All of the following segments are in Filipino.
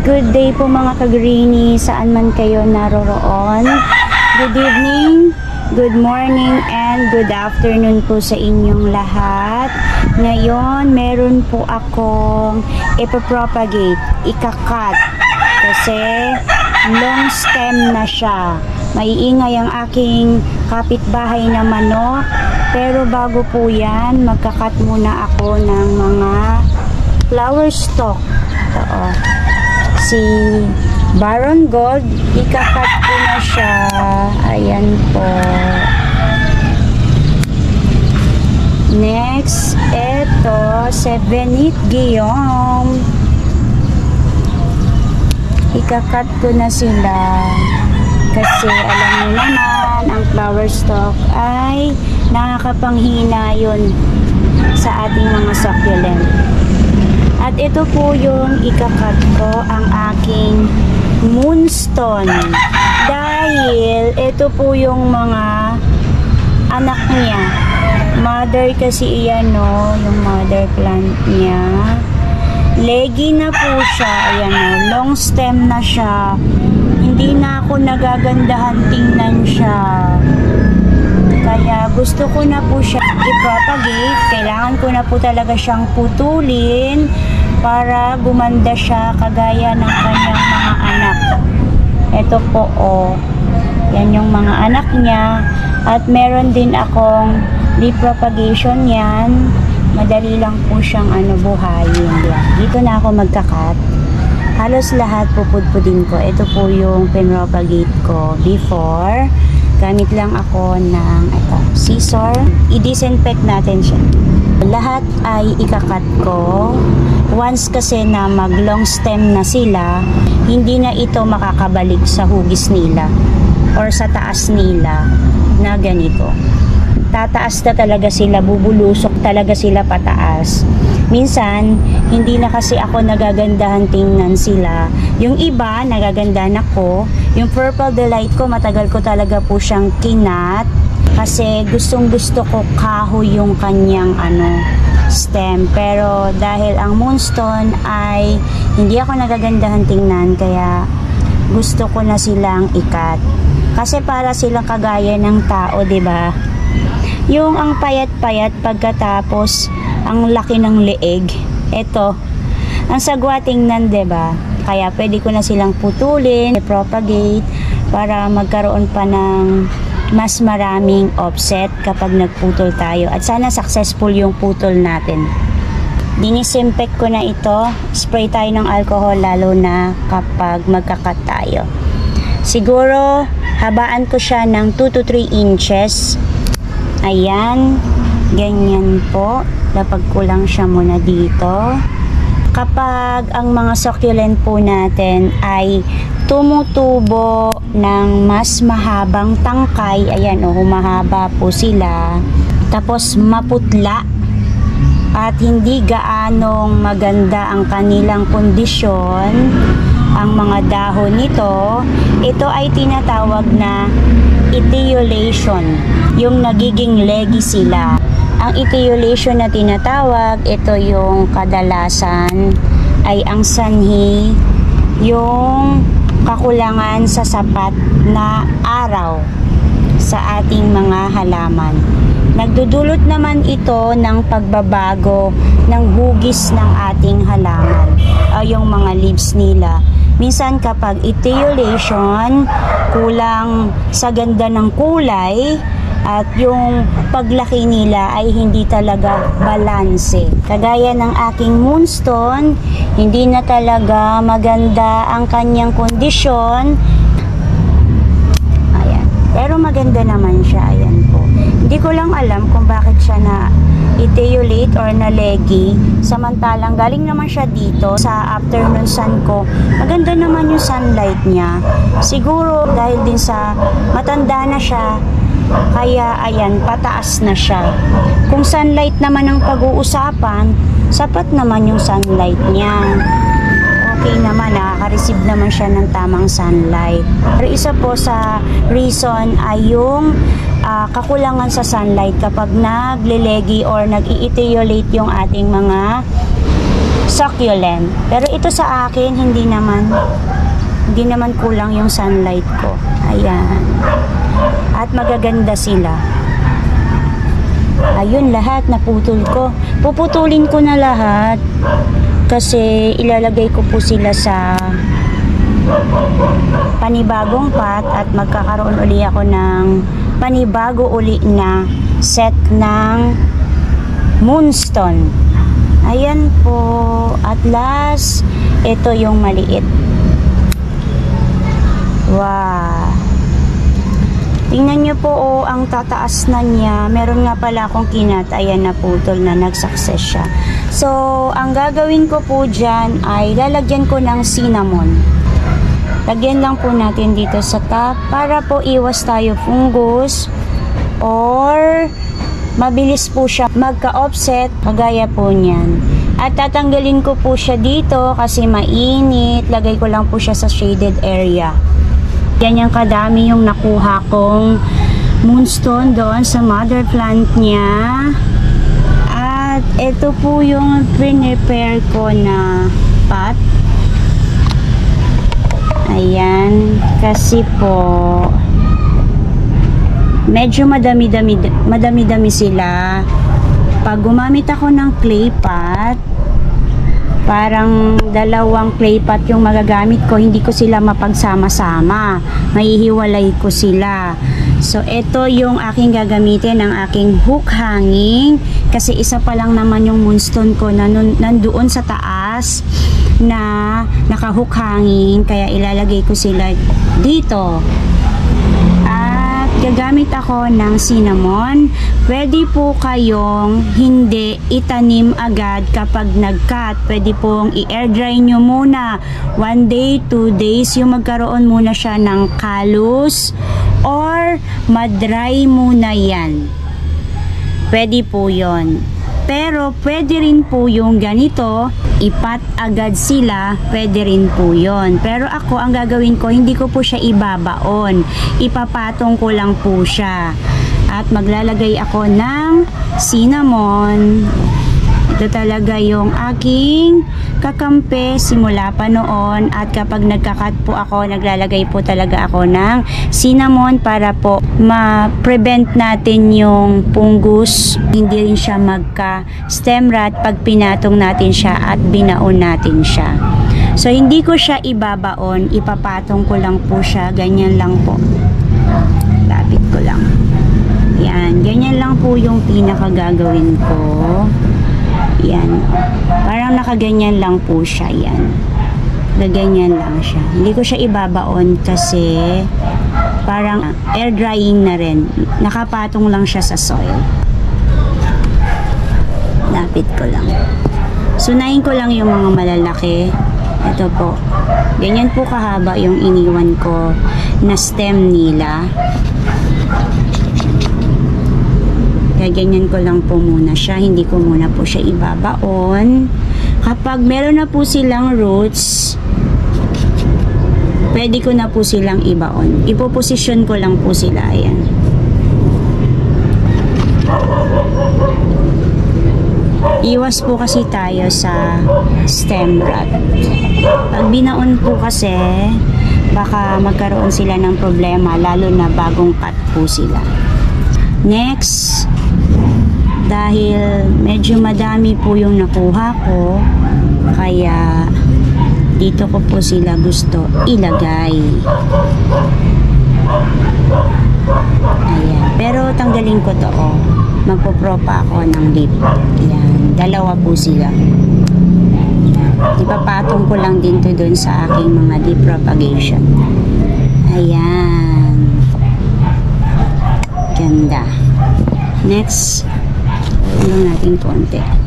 Good day po mga ka-greenie, saan man kayo naroroon. Good evening, good morning, and good afternoon po sa inyong lahat. Ngayon, meron po akong ipapropagate, ikakat. Kasi long stem na siya. Maiingay ang aking kapitbahay na manok. Pero bago po yan, magkakat muna ako ng mga flower stalk. Si Baron Gold, ikakat ko na siya. Ayan po. Next, eto, Seventh Guillaume. Ikakat ko na sila. Kasi alam niyo naman, ang flower stalk ay nakakapanghina yun sa ating mga succulent. At ito po yung ikakat ko, ang aking moonstone. Dahil ito po yung mga anak niya. Mother kasi iyan, no? Yung mother plant niya. Leggy na po siya. Ayan, no? Long stem na siya. Hindi na ako nagagandahan tingnan siya. Kaya gusto ko na po siya i-propagate. Kailangan ko na po talaga siyang putulin para gumanda siya kagaya ng kanyang mga anak. Ito po, oh. Yan yung mga anak niya. At meron din akong repropagation yan. Madali lang po siyang buhayin. Dito na ako magkakat. Halos lahat pupudpudin ko. Ito po yung pinropagate ko before. Gamit lang ako ng scissor. I-disinfect natin siya. Lahat ay ikakat ko. Once kasi na mag long stem na sila, hindi na ito makakabalik sa hugis nila or sa taas nila na ganito. Tataas na talaga sila, bubulusok talaga sila pataas. Minsan, hindi na kasi ako nagagandahan tingnan sila. Yung iba, nagagandahan ako. Yung Purple Delight ko, matagal ko talaga po siyang kinat. Kasi gustong gusto ko kahoy yung kanyang stem. Pero dahil ang Moonstone ay hindi ako nagagandahan tingnan, kaya gusto ko na silang ikat. Kasi para silang kagaya ng tao, 'di ba? Yung ang payat-payat pagkatapos ang laki ng leeg. Ito, ang sagwa tingnan, 'di ba? Kaya pwede ko na silang putulin, propagate para magkaroon pa ng mas maraming offset kapag nagputol tayo. At sana successful yung putol natin. Dinisinfect ko na ito. Spray tayo ng alcohol lalo na kapag magkakat tayo. Siguro, habaan ko siya ng 2 to 3 inches. Ayan. Ganyan po. Lapag ko lang siya muna dito. Kapag ang mga succulent po natin ay tumutubo ng mas mahabang tangkay, ayan o, humahaba po sila, tapos maputla at hindi gaanong maganda ang kanilang kondisyon, ang mga dahon nito, ito ay tinatawag na etiolation, yung nagiging leggy sila. Ang etiolation na tinatawag, ito yung kadalasan ay ang sanhi, yung kakulangan sa sapat na araw sa ating mga halaman. Nagdudulot naman ito ng pagbabago ng hugis ng ating halaman o yung mga leaves nila. Minsan kapag etiolation, kulang sa ganda ng kulay, at yung paglaki nila ay hindi talaga balanse. Kagaya ng aking Moonstone, hindi na talaga maganda ang kanyang kondisyon. Ayan. Pero maganda naman siya. Ayan po. Hindi ko lang alam kung bakit siya na etiolate or na leggy. Samantalang galing naman siya dito sa afternoon sun ko. Maganda naman yung sunlight niya. Siguro dahil din sa matanda na siya, kaya ayan, pataas na siya. Kung sunlight naman ang pag-uusapan, sapat naman yung sunlight niya. Okay naman, nakaka-receive naman siya ng tamang sunlight. Pero isa po sa reason ay yung kakulangan sa sunlight kapag nagle-leggy or nag-i-etiolate yung ating mga succulent. Pero ito sa akin, hindi naman kulang yung sunlight ko. Ayan. At magaganda sila. Ayun, lahat naputol ko. Puputulin ko na lahat kasi ilalagay ko po sila sa panibagong pot at magkakaroon uli ako ng panibago uli na set ng moonstone. Ayan po. At last, ito yung maliit. Wow. Tingnan nyo po, oh, ang tataas na niya. Meron nga pala akong kinat. Ayan, naputol na, nag-success siya. So, ang gagawin ko po dyan ay lalagyan ko ng cinnamon. Lagyan lang po natin dito sa top para po iwas tayo fungus or mabilis po siya magka-offset kagaya po niyan. At tatanggalin ko po siya dito kasi mainit. Lagay ko lang po siya sa shaded area. Ganyan kadami yung nakuha kong moonstone doon sa mother plant niya. At ito po yung prepare ko na pot. Ayan, kasi po medyo madami-dami sila. Pag gumamit ako ng clay pot, parang dalawang clay pot yung magagamit ko, hindi ko sila mapagsama-sama, mahihiwalay ko sila. So ito yung aking gagamitin ng aking hook hanging kasi isa pa lang naman yung moonstone ko na nandoon sa taas na naka-hook hanging, kaya ilalagay ko sila dito. Gagamit ako ng cinnamon. Pwede po kayong hindi itanim agad kapag nag-cut. Pwede pong i-air dry nyo muna. 1 day, 2 days, yung magkaroon muna siya ng kalus or madry muna yan. Pwede po yon. Pero pwede rin po yung ganito, ipat agad sila, pwede rin po yon. Pero ako, ang gagawin ko, hindi ko po siya ibabaon. Ipapatong ko lang po siya. At maglalagay ako ng cinnamon. Ito talaga yung aking kakampi simula pa noon. At kapag nagkakat po ako, naglalagay po talaga ako ng cinnamon para po ma-prevent natin yung fungus. Hindi rin siya magka-stem rot pag pinatong natin siya at binaon natin siya. So, hindi ko siya ibabaon. Ipapatong ko lang po siya. Ganyan lang po. Lapit ko lang. Yan. Ganyan lang po yung pinakagagawin ko. Yan. Parang nakaganyan lang po siya. Yan. Gaganyan lang siya. Hindi ko siya ibabaon kasi parang air drying na rin. Nakapatong lang siya sa soil. Lapit ko lang. Sunayin ko lang yung mga malalaki. Ito po. Ganyan po kahaba yung iniwan ko na stem nila. Gaganyan ko lang po muna siya. Hindi ko muna po siya ibabaon. Kapag meron na po silang roots, pwede ko na po silang ibaon. Ipoposisyon ko lang po sila. Ayan. Iwas po kasi tayo sa stem rot. Pag binaon po kasi, baka magkaroon sila ng problema, lalo na bagong cut po sila. Next, dahil medyo madami po yung nakuha ko, kaya dito ko po sila gusto ilagay. Ayan. Pero tanggalin ko to, oh. Magpo-propa ako ng lip. Ayan. Dalawa po sila. Ipapatong ko lang din to dun sa aking mga deep propagation. Ayan. Ganda. Next, tulong natin konti. Yan.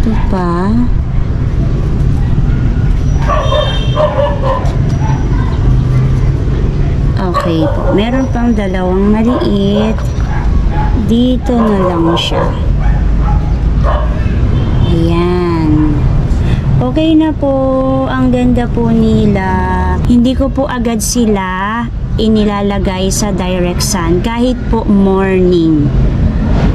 Ito pa. Okay po. Meron pang dalawang maliit. Dito na lang siya. Ayan. Okay na po. Ang ganda po nila. Hindi ko po agad sila inilalagay sa direct sun kahit po morning.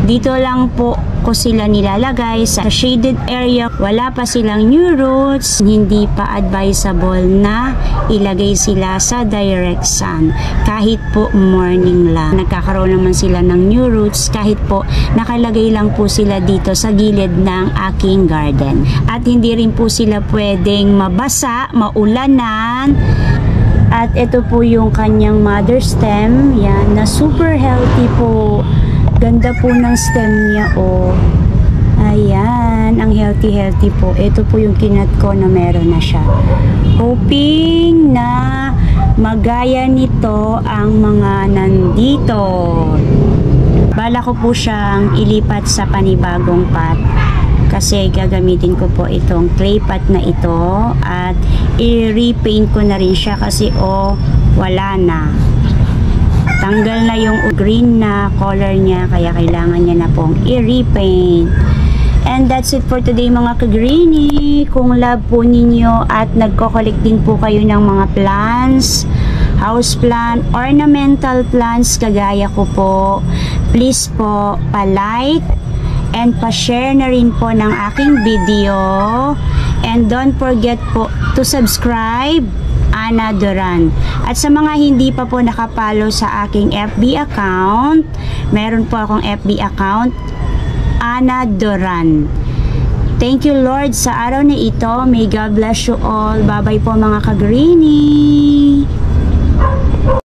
Dito lang po ko sila nilalagay sa shaded area. Wala pa silang new roots. Hindi pa advisable na ilagay sila sa direct sun kahit po morning lang. Nagkakaroon naman sila ng new roots kahit po nakalagay lang po sila dito sa gilid ng aking garden. At hindi rin po sila pwedeng mabasa, maulanan. At ito po yung kanyang mother stem. Yan, na super healthy po. Ganda po ng stem niya, oh. Ayan, ang healthy po. Ito po yung kinat ko na meron na siya. Hoping na magaya nito ang mga nandito. Bala ko po siyang ilipat sa panibagong pot. Kasi gagamitin ko po itong clay pot na ito. At i-repaint ko na rin siya kasi, oh, wala na. Tanggal na yung green na color niya, kaya kailangan niya na pong i-repaint. And that's it for today mga ka-greenie. Kung love po ninyo at nagko-collect din po kayo ng mga plants, house plant, ornamental plants kagaya ko po, please po pa-like and pa-share na rin po ng aking video. And don't forget po to subscribe, Ana Duran. At sa mga hindi pa po nakapollow sa aking FB account, meron po akong FB account, Ana Duran. Thank you Lord sa araw na ito. May God bless you all. Bye bye po mga ka-greenie.